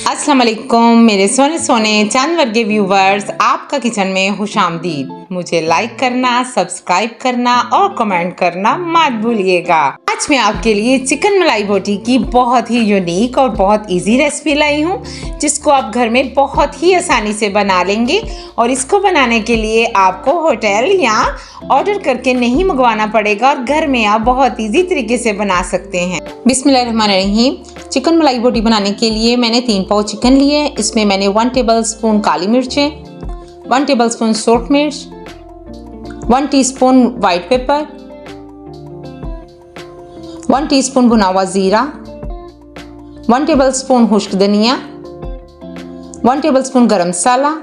अस्सलाम वालेकुम मेरे सोने सोने चांद वर्गे व्यूवर्स, आपका किचन में खुशामदीद। मुझे लाइक करना, सब्सक्राइब करना और कमेंट करना मत भूलिएगा। आज मैं आपके लिए चिकन मलाई बोटी की बहुत ही यूनिक और बहुत इजी रेसिपी लाई हूँ, जिसको आप घर में बहुत ही आसानी से बना लेंगे। और इसको बनाने के लिए आपको होटल या ऑर्डर करके नहीं मंगवाना पड़ेगा और घर में आप बहुत इजी तरीके से बना सकते हैं। बिस्मिल्लाहिर्रहमानिर्रहीम। चिकन मलाई बोटी बनाने के लिए मैंने 3 पाव चिकन लिए। इसमें मैंने 1 टेबलस्पून काली मिर्चें, 1 टेबलस्पून सूरख मिर्च, 1 टीस्पून वाइट पेपर, 1 टीस्पून भुना हुआ जीरा, 1 टेबलस्पून खुश्क धनिया, 1 टेबलस्पून गरम मसाला,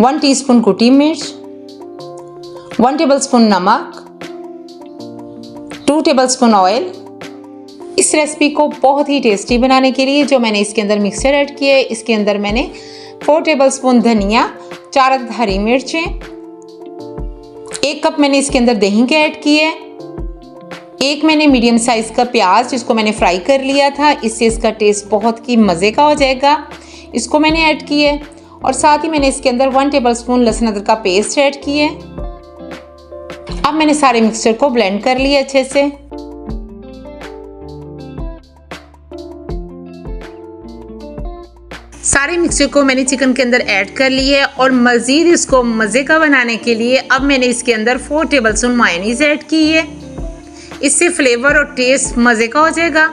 1 टीस्पून कुटी मिर्च, 1 टेबलस्पून नमक, 2 टेबलस्पून ऑयल। इस रेसिपी को बहुत ही टेस्टी बनाने के लिए जो मैंने इसके अंदर मिक्सचर ऐड किया है, इसके अंदर मैंने 4 टेबलस्पून धनिया, 4 हरी मिर्चें, 1 कप मैंने इसके अंदर दही के ऐड किए, 1 मैंने मीडियम साइज का प्याज जिसको मैंने फ्राई कर लिया था, इससे इसका टेस्ट बहुत ही मज़े का हो जाएगा, इसको मैंने ऐड किए। और साथ ही मैंने इसके अंदर 1 टेबलस्पून लहसुन अदरक का पेस्ट ऐड किए। अब मैंने सारे मिक्सचर को ब्लेंड कर लिया अच्छे से। सारे मिक्सचर को मैंने चिकन के अंदर ऐड कर लिया है और मज़ीद इसको मज़े का बनाने के लिए अब मैंने इसके अंदर 4 टेबलस्पून मायोनीज़ ऐड की है। इससे फ्लेवर और टेस्ट मज़े का हो जाएगा।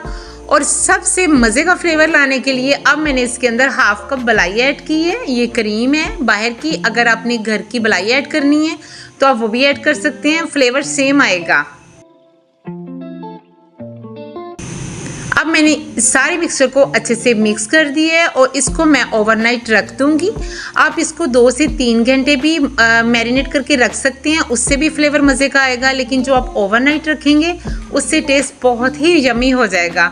और सबसे मज़े का फ्लेवर लाने के लिए अब मैंने इसके अंदर 1/2 कप मलाई ऐड की है। ये क्रीम है बाहर की, अगर आपने घर की मलाई ऐड करनी है तो आप वो भी ऐड कर सकते हैं, फ्लेवर सेम आएगा। अब मैंने सारे मिक्सचर को अच्छे से मिक्स कर दिया है और इसको मैं ओवरनाइट रख दूंगी। आप इसको 2 से 3 घंटे भी मैरिनेट करके रख सकते हैं, उससे भी फ्लेवर मज़े का आएगा। लेकिन जो आप ओवरनाइट रखेंगे उससे टेस्ट बहुत ही यमी हो जाएगा।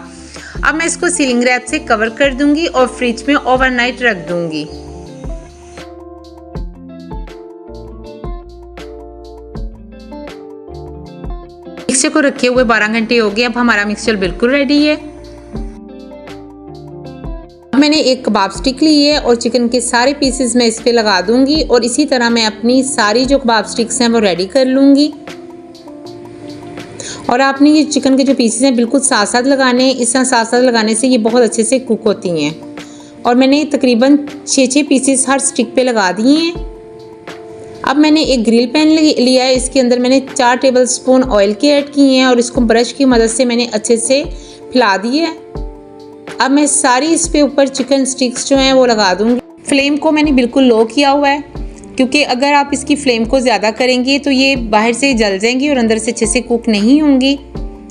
अब मैं इसको सीलिंग रैप से कवर कर दूंगी और फ्रिज में ओवरनाइट रख दूंगी। मिक्सचर को रखे हुए 12 घंटे हो गए। अब हमारा मिक्सचर बिल्कुल रेडी है। मैंने एक कबाब स्टिक ली है और चिकन के सारे पीसेस मैं इस पे लगा दूंगी और इसी तरह मैं अपनी सारी जो कबाब स्टिक्स हैं वो रेडी कर लूँगी। और आपने ये चिकन के जो पीसेस हैं बिल्कुल साथ साथ लगाने हैं। इस तरह साथ साथ लगाने से ये बहुत अच्छे से कुक होती हैं। और मैंने तकरीबन 6 पीसेस हर स्टिक पे लगा दिए हैं। अब मैंने एक ग्रिल पैन लिया है, इसके अंदर मैंने 4 टेबलस्पून ऑयल के ऐड किए हैं और इसको ब्रश की मदद से मैंने अच्छे से फैला दिए है। अब मैं सारी इस पे ऊपर चिकन स्टिक्स जो हैं वो लगा दूंगी। फ्लेम को मैंने बिल्कुल लो किया हुआ है, क्योंकि अगर आप इसकी फ्लेम को ज़्यादा करेंगे तो ये बाहर से जल जाएंगी और अंदर से अच्छे से कुक नहीं होंगी।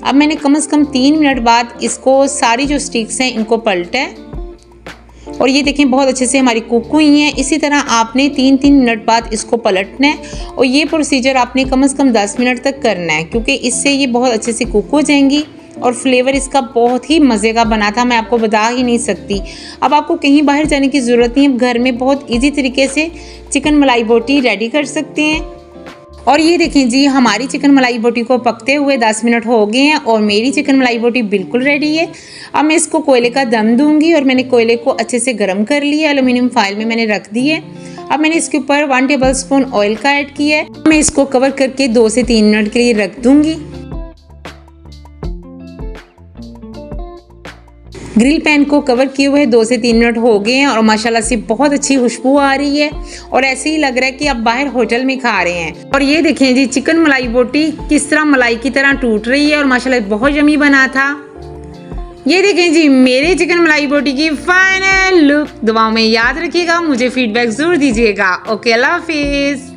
अब मैंने कम से कम 3 मिनट बाद इसको सारी जो स्टिक्स हैं इनको पलटा है और ये देखें बहुत अच्छे से हमारी कुक हुई हैं। इसी तरह आपने 3-3 मिनट बाद इसको पलटना है और ये प्रोसीजर आपने कम से कम 10 मिनट तक करना है, क्योंकि इससे ये बहुत अच्छे से कुक हो जाएंगी। और फ्लेवर इसका बहुत ही मज़े का बना था, मैं आपको बता ही नहीं सकती। अब आपको कहीं बाहर जाने की ज़रूरत नहीं है, घर में बहुत इजी तरीके से चिकन मलाई बोटी रेडी कर सकते हैं। और ये देखें जी, हमारी चिकन मलाई बोटी को पकते हुए 10 मिनट हो गए हैं और मेरी चिकन मलाई बोटी बिल्कुल रेडी है। अब मैं इसको कोयले का दम दूंगी और मैंने कोयले को अच्छे से गर्म कर लिया, एल्युमिनियम फॉइल में मैंने रख दी है। अब मैंने इसके ऊपर 1 टेबलस्पून ऑयल का ऐड किया है। मैं इसको कवर करके 2 से 3 मिनट के लिए रख दूंगी। ग्रिल पैन को कवर किए हुए 2 से 3 मिनट हो गए हैं और माशाल्लाह से बहुत अच्छी खुशबू आ रही है और ऐसे ही लग रहा है कि आप बाहर होटल में खा रहे हैं। और ये देखें जी, चिकन मलाई बोटी किस तरह मलाई की तरह टूट रही है और माशाल्लाह बहुत यमी बना था। ये देखें जी, मेरे चिकन मलाई बोटी की फाइनल लुक। दुआओं में याद रखिएगा, मुझे फीडबैक जरूर दीजिएगा। ओके, अल्लाह हाफिज़।